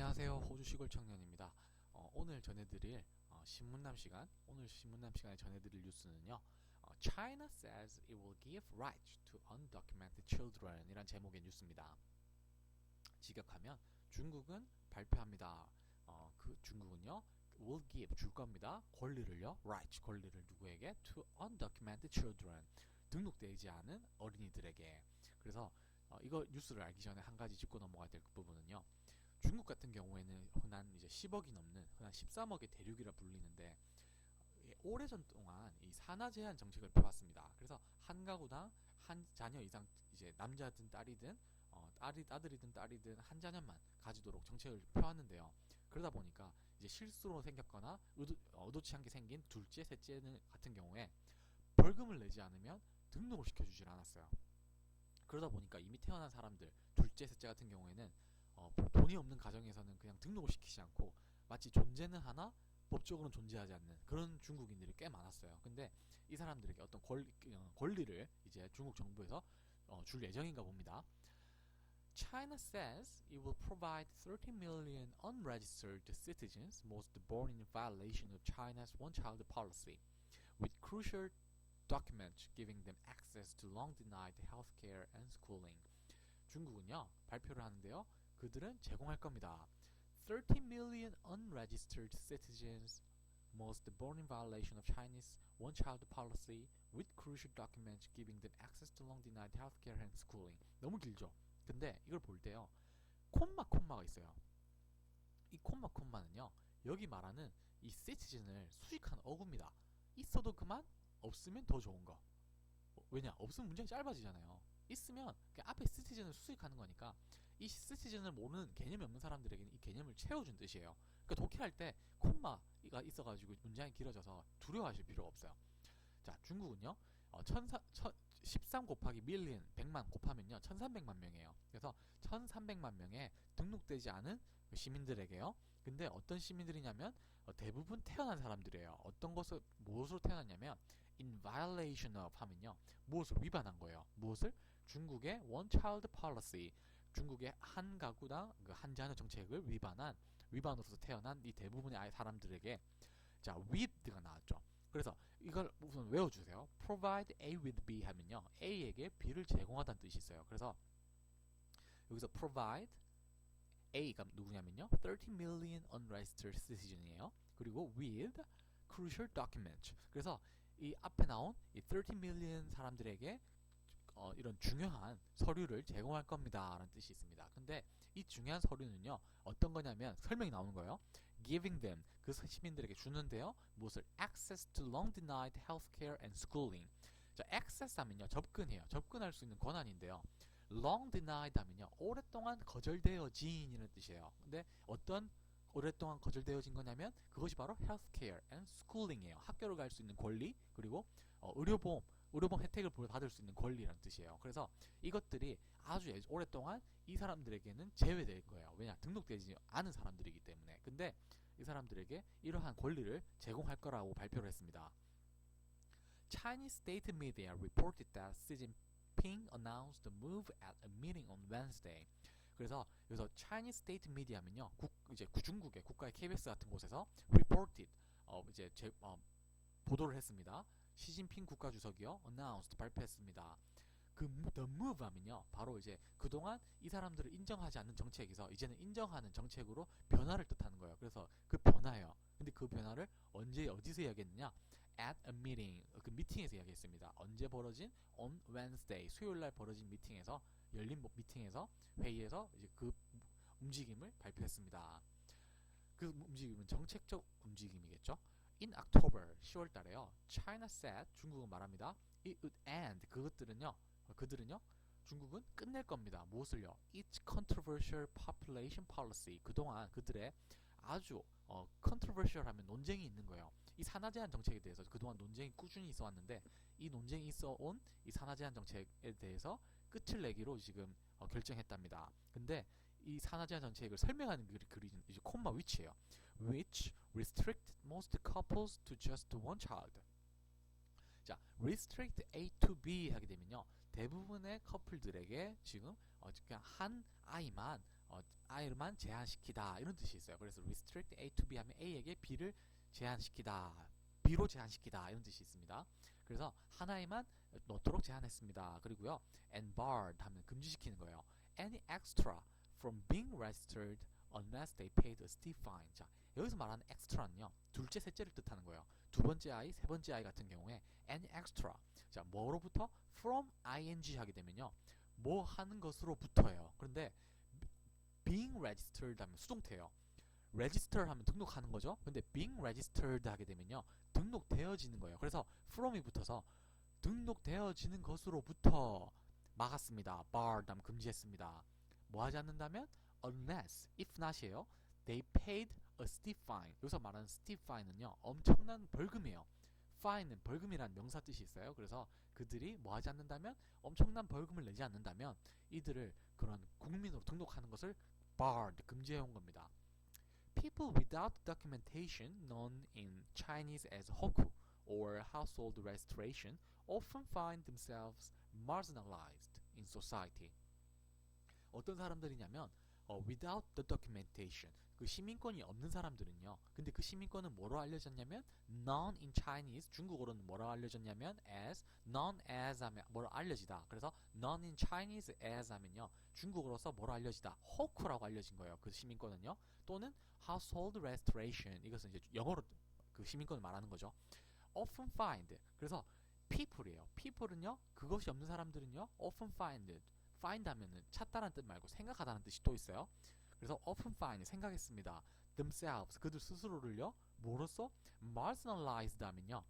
안녕하세요. 호주 시골 청년입니다. 오늘 전해드릴 신문남 시간, 오늘 신문남 시간에 전해드릴 뉴스는요. China says it will give rights to undocumented children 이란 제목의 뉴스입니다. 직역하면 중국은 발표합니다. 그 중국은요, will give 줄 겁니다. 권리를요, rights 권리를 누구에게? To undocumented children 등록되지 않은 어린이들에게. 그래서 이거 뉴스를 알기 전에 한 가지 짚고 넘어가야 될 부분은요. 중국 같은 경우에는 흔한 이제 10억이 넘는 흔한 13억의 대륙이라 불리는데 오래전 동안 이 산하 제한 정책을 펴왔습니다. 그래서 한 가구당 한 자녀 이상 이제 남자든 딸이든 아들이든 딸이든 한 자녀만 가지도록 정책을 펴왔는데요. 그러다 보니까 이제 실수로 생겼거나 의도치 않게 생긴 둘째, 셋째는 같은 경우에 벌금을 내지 않으면 등록을 시켜주질 않았어요. 그러다 보니까 이미 태어난 사람들 둘째, 셋째 같은 경우에는 돈이 없는 가정에서는 그냥 등록을 시키지 않고 마치 존재는 하나 법적으로는 존재하지 않는 그런 중국인들이 꽤 많았어요. 근데 이 사람들에게 어떤 권리를 이제 중국 정부에서 줄 예정인가 봅니다. China says it will provide 30 million unregistered citizens, most born in violation of China's one-child policy, with crucial documents giving them access to long-denied healthcare and schooling. 중국은요, 발표를 하는데요. 그들은 제공할 겁니다. 30 million unregistered citizens, most born in violation of Chinese one-child policy, with crucial documents giving them access to long-denied healthcare and schooling. 너무 길죠? 근데 이걸 볼 때요. 콤마가 있어요. 이 콤마는요. 여기 말하는 이 citizen을 수식한 어구입니다. 있어도 그만, 없으면 더 좋은 거. 왜냐? 없으면 문장이 짧아지잖아요. 있으면 앞에 citizen을 수식하는 거니까 이 citizen을 모르는 개념이 없는 사람들에게는 이 개념을 채워준 뜻이에요. 그러니까 독해할 때 콤마가 있어가지고 문장이 길어져서 두려워하실 필요가 없어요. 자, 중국은요. 13 곱하기 밀리언 100만 곱하면요 1300만 명이에요. 그래서 1300만 명의 등록되지 않은 시민들에게요. 근데 어떤 시민들이냐면 대부분 태어난 사람들이에요. 어떤 것을 무엇으로 태어났냐면 in violation of 하면요. 무엇을 위반한 거예요. 무엇을? 중국의 one child policy. 중국의 한 가구당 한 자녀 정책을 위반으로서 태어난 이 대부분의 아이 사람들에게 자, with가 나왔죠. 그래서 이걸 우선 외워주세요. provide A with B 하면요. A에게 B를 제공하다는 뜻이 있어요. 그래서 여기서 provide A가 누구냐면요. 30 million unregistered citizen이에요. 그리고 with crucial documents. 그래서 이 앞에 나온 이 30 million 사람들에게 이런 중요한 서류를 제공할 겁니다 라는 뜻이 있습니다. 근데 이 중요한 서류는요 어떤 거냐면 설명이 나오는 거예요. Giving them 그 시민들에게 주는데요 무엇을? Access to long denied healthcare and schooling. 자, access 하면요 접근해요. 접근할 수 있는 권한인데요. long denied 하면요 오랫동안 거절되어진 이라는 뜻이에요. 근데 어떤 오랫동안 거절되어진 거냐면 그것이 바로 healthcare and schooling이에요. 학교를 갈 수 있는 권리 그리고 의료보험 혜택을 받을 수 있는 권리라는 뜻이에요. 그래서 이것들이 아주 오랫동안 이 사람들에게는 제외될 거예요. 왜냐? 등록되지 않은 사람들이기 때문에. 근데 이 사람들에게 이러한 권리를 제공할 거라고 발표를 했습니다. Chinese state media reported that Xi Jinping announced the move at a meeting on Wednesday. 그래서 여기서 Chinese state media 하면요. 이제 중국의 국가의 KBS 같은 곳에서 reported 보도를 했습니다. 시진핑 국가주석이요. announced 발표했습니다. 그 the move 하면요. 바로 이제 그동안 이 사람들을 인정하지 않는 정책에서 이제는 인정하는 정책으로 변화를 뜻하는 거예요. 그래서 그 변화예요. 근데 그 변화를 언제 어디서 이야기했느냐? at a meeting 그 미팅에서 이야기했습니다. 언제 벌어진? on Wednesday 수요일 날 벌어진 미팅에서 열린 미팅에서 회의에서 이제 그 움직임을 발표했습니다. 그 움직임은 정책적 움직임이겠죠. In October 10월 달에요. China said 중국은 말합니다. It would end 그들은요 중국은 끝낼 겁니다. 무엇을요? Its controversial population policy 그동안 그들의 아주 controversial 하면 논쟁이 있는 거예요. 이 산하 제한 정책에 대해서 그동안 논쟁이 꾸준히 있어 왔는데 이 논쟁이 있어 온 이 산하 제한 정책에 대해서 끝을 내기로 지금 결정했답니다. 근데 이 산하 제한 정책을 설명하는 글이 이제 콤마 which예요. which restrict most couples to just one child. 자, restrict A to B 하게 되면요. 대부분의 커플들에게 지금 그냥 한 아이만 I만 제한시키다 이런 뜻이 있어요. 그래서 restrict A to B 하면 A에게 B를 제한시키다, B로 제한시키다 이런 뜻이 있습니다. 그래서 하나에만 놓도록 제한했습니다. 그리고요, and barred 하면 금지시키는 거예요. Any extra from being registered unless they paid a steep fine. 자, 여기서 말하는 extra는요, 둘째, 셋째를 뜻하는 거예요. 두 번째 아이, 세 번째 아이 같은 경우에 any extra. 자, 뭐로부터? from ing 하게 되면요, 뭐 하는 것으로부터예요. 그런데 being registered 하면 수동태예요. register 하면 등록하는 거죠. 근데 being registered 하게 되면요, 등록되어지는 거예요. 그래서 from이 붙어서 등록되어지는 것으로부터 막았습니다. barred 하면 금지했습니다. 뭐 하지 않는다면? unless, if not이에요. they paid a steep fine. 여기서 말하는 steep fine은요, 엄청난 벌금이에요. fine은 벌금이라는 명사 뜻이 있어요. 그래서 그들이 뭐 하지 않는다면, 엄청난 벌금을 내지 않는다면 이들을 그런 국민으로 등록하는 것을 barred, 금지해온 겁니다. People without documentation, known in Chinese as hoku or household registration, often find themselves marginalized in society. 어떤 사람들이냐면 without the documentation, 그 시민권이 없는 사람들은요, 근데 그 시민권은 뭐로 알려졌냐면 known in Chinese, 중국어로는 뭐로 알려졌냐면 as, known as 하면 뭐로 알려지다. 그래서 known in Chinese as 하면요, 중국어로서 뭐로 알려지다, 호크라고 알려진 거예요. 그 시민권은요. 또는 household restoration, 이것은 이제 영어로 그 시민권을 말하는 거죠. often find, 그래서 people이에요. people은요, 그것이 없는 사람들은요, often find 하면은 찾다라는 뜻 말고 생각하다는 뜻이 또 있어요. 그래서 often find, 생각했습니다. themselves, 그들 스스로를요, 뭐로써? marginalized 하면요,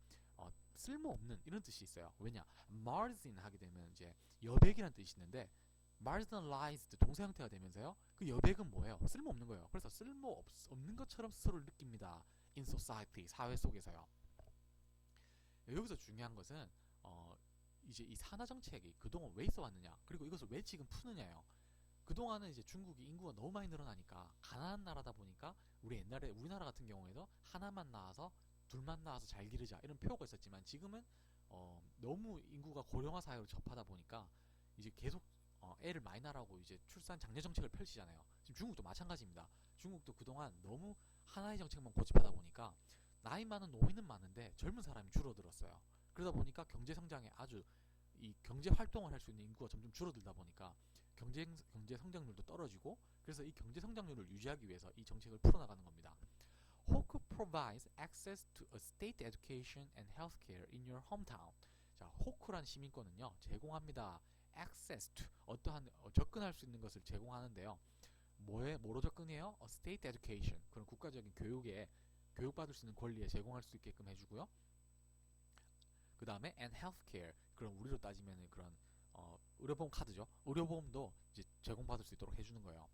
쓸모없는 이런 뜻이 있어요. 왜냐? margin 하게 되면 이제 여백이라는 뜻이 있는데 marginalized 동사 형태가 되면서요, 그 여백은 뭐예요? 쓸모없는 거예요. 그래서 쓸모없는 것처럼 스스로를 느낍니다. in society, 사회 속에서요. 여기서 중요한 것은 이제 이 산하 정책이 그동안 왜 있어 왔느냐, 그리고 이것을 왜 지금 푸느냐예요. 그동안은 이제 중국이 인구가 너무 많이 늘어나니까 가난한 나라다 보니까 옛날에 우리나라 같은 경우에도 하나만 낳아서 둘만 낳아서 잘 기르자 이런 표가 있었지만 지금은 너무 인구가 고령화 사회로 접하다 보니까 이제 계속 애를 많이 낳으라고 이제 출산 장려 정책을 펼치잖아요. 지금 중국도 마찬가지입니다. 중국도 그동안 너무 하나의 정책만 고집하다 보니까 나이 많은 노인은 많은데 젊은 사람이 줄어들었어요. 그러다 보니까 경제 성장에 아주 이 경제 활동을 할 수 있는 인구가 점점 줄어들다 보니까 경제 성장률도 떨어지고, 그래서 이 경제 성장률을 유지하기 위해서 이 정책을 풀어나가는 겁니다. Hoku provides access to a state education and healthcare in your hometown. 자, 호크란 시민권은요, 제공합니다. access to, 어떠한 접근할 수 있는 것을 제공하는데요. 뭐로 접근해요? a state education, 그런 국가적인 교육에 교육받을 수 있는 권리에 제공할 수 있게끔 해주고요. 그 다음에 and healthcare, 그런 우리로 따지면 그런 의료보험 카드죠. 의료보험도 이제 제공받을 수 있도록 해주는 거예요.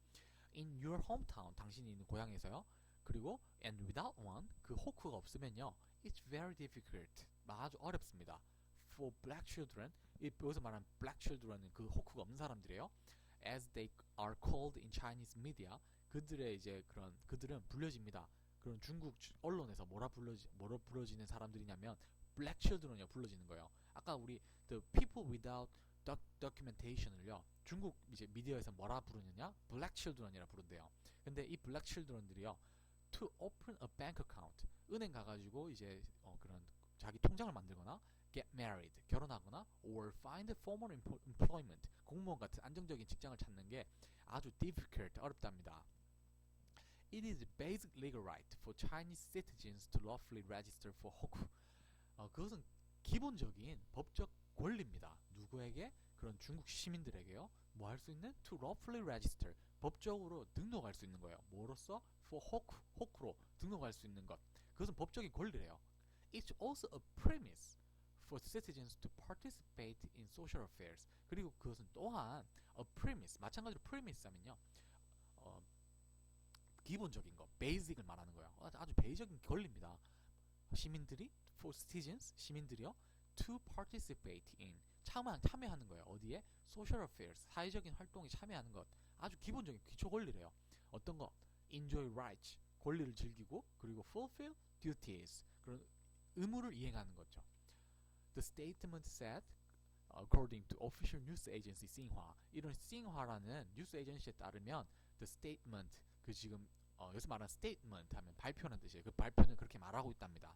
In your hometown, 당신이 있는 고향에서요. 그리고 and without one, 그 호크가 없으면요, it's very difficult, 아주 어렵습니다. For black children, 여기서 말하는 black children은 그 호크가 없는 사람들이에요. As they are called in Chinese media, 그들의 이제 그들은 불려집니다. 그런 중국 언론에서 뭐로 불러지는 사람들이냐면 black children이라고 불러지는 거예요. 아까 우리 the people without documentation을요, 중국 이제 미디어에서 뭐라 부르느냐? black children이라 부른대요. 근데 이 black children들이요, to open a bank account, 은행 가가지고 이제 그런 자기 통장을 만들거나 get married, 결혼하거나 or find formal employment, 공무원 같은 안정적인 직장을 찾는 게 아주 difficult, 어렵답니다. It is a basic legal right for Chinese citizens to lawfully register for Hoku. 그것은 기본적인 법적 권리입니다. 누구에게? 그런 중국 시민들에게요. 뭐 할 수 있는? To lawfully register, 법적으로 등록할 수 있는 거예요. 뭐로써? For Hoku, 호크로 등록할 수 있는 것. 그것은 법적인 권리래요. It's also a premise for citizens to participate in social affairs. 그리고 그것은 또한 a premise, 마찬가지로 premise 하면요, 기본적인 거, basic을 말하는 거예요. 아주 베이적인 권리입니다. 시민들이, for citizens, 시민들이요, to participate in, 참여하는 거예요. 어디에? social affairs, 사회적인 활동에 참여하는 것. 아주 기본적인 기초 권리래요. 어떤 거? enjoy rights, 권리를 즐기고, 그리고 fulfill duties, 그런 의무를 이행하는 거죠. The statement said, according to official news agency 싱화, 이런 싱화라는 뉴스 에이전시에 따르면 the statement 그 지금 여기서 말하는 statement 하면 발표라는 뜻이에요. 그 발표는 그렇게 말하고 있답니다.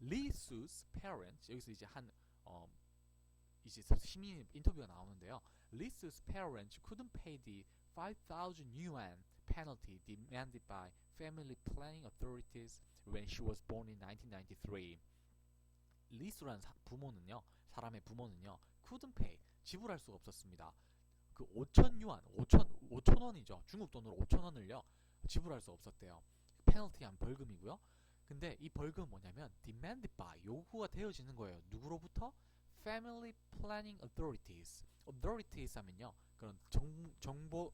Lee Sue's parents 여기서 이제 이제 시민 인터뷰가 나오는데요. Lee Sue's parents couldn't pay the 5,000 yuan penalty demanded by family planning authorities when she was born in 1993. 리수라는 부모는요, 사람의 부모는요, couldn't pay 지불할 수가 없었습니다. 그 5천 유안, 5천 원이죠. 중국 돈으로 5천 원을요 지불할 수 없었대요. 페널티한 벌금이고요. 근데 이 벌금은 뭐냐면 demanded by 요구가 되어지는 거예요. 누구로부터? Family Planning Authorities. Authorities 하면요 그런 정부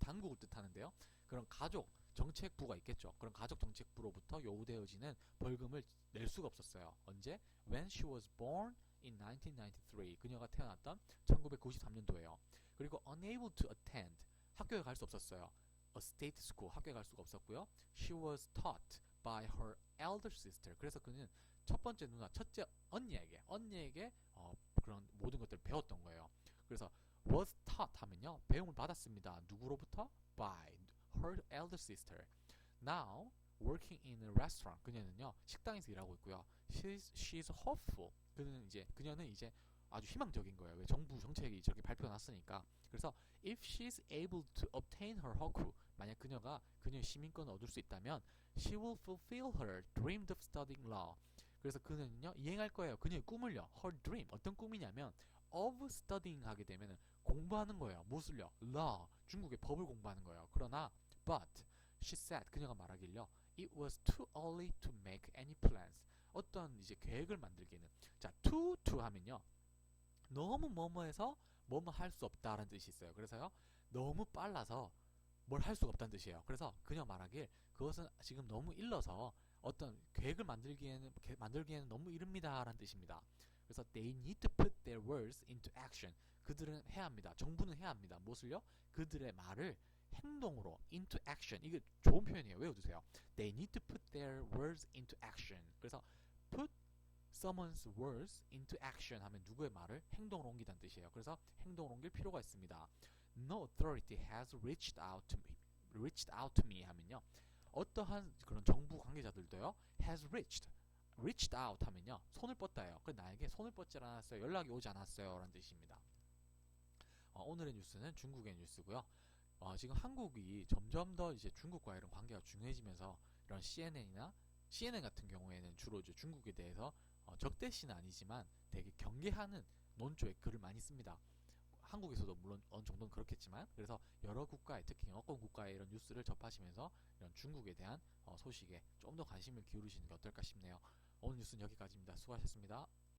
당국을 뜻하는데요. 그런 가족 정책부가 있겠죠. 그런 가족 정책부로부터 요구되어지는 벌금을 낼 수가 없었어요. 언제? When she was born in 1993. 그녀가 태어났던 1993년도예요. 그리고 unable to attend. 학교에 갈 수 없었어요. A state school. 학교에 갈 수가 없었고요. She was taught by her elder sister. 그래서 그는 첫 번째 누나, 첫째 언니에게 그런 모든 것들을 배웠던 거예요. 그래서 was taught 하면요. 배움을 받았습니다. 누구로부터? By her elder sister. Now working in a restaurant. 그녀는요. 식당에서 일하고 있고요. She's hopeful. 그녀는 이제 아주 희망적인 거예요. 왜 정부 정책이 저렇게 발표가 났으니까. 그래서 if she's able to obtain her hokku, 만약 그녀의 시민권을 얻을 수 있다면 she will fulfill her dream of studying law. 그래서 그는요 이행할 거예요. 그녀의 꿈을요. her dream 어떤 꿈이냐면 of studying 하게 되면 공부하는 거예요. 무엇을요? law 중국의 법을 공부하는 거예요. 그러나 but she said 그녀가 말하길요. it was too early to make any plans. 어떤 이제 계획을 만들기는 자 to 하면요. 너무 뭐뭐해서 뭐뭐 할 수 없다라는 뜻이 있어요. 그래서요. 너무 빨라서 뭘 할 수가 없다는 뜻이에요. 그래서 그녀 말하길 그것은 지금 너무 일러서 어떤 계획을 만들기에는 너무 이릅니다라는 뜻입니다. 그래서 they need to put their words into action. 그들은 해야 합니다. 정부는 해야 합니다. 무엇을요? 그들의 말을 행동으로 into action. 이게 좋은 표현이에요. 외워두세요. They need to put their words into action. 그래서 put someone's words into action 하면 누구의 말을 행동으로 옮기다는 뜻이에요. 그래서 행동으로 옮길 필요가 있습니다. No authority has reached out to me 하면요. 어떠한 그런 정부 관계자들도요. has reached out 하면요. 손을 뻗다예요. 그래서 나에게 손을 뻗지 않았어요. 연락이 오지 않았어요. 라는 뜻입니다. 오늘의 뉴스는 중국의 뉴스고요. 지금 한국이 점점 더 이제 중국과 이런 관계가 중요해지면서 이런 CNN 같은 경우에는 주로 이제 중국에 대해서 적대시는 아니지만 되게 경계하는 논조의 글을 많이 씁니다. 한국에서도 물론 어느 정도는 그렇겠지만 그래서 여러 국가의 특히 영어권 국가의 이런 뉴스를 접하시면서 이런 중국에 대한 소식에 좀 더 관심을 기울이시는 게 어떨까 싶네요. 오늘 뉴스는 여기까지입니다. 수고하셨습니다.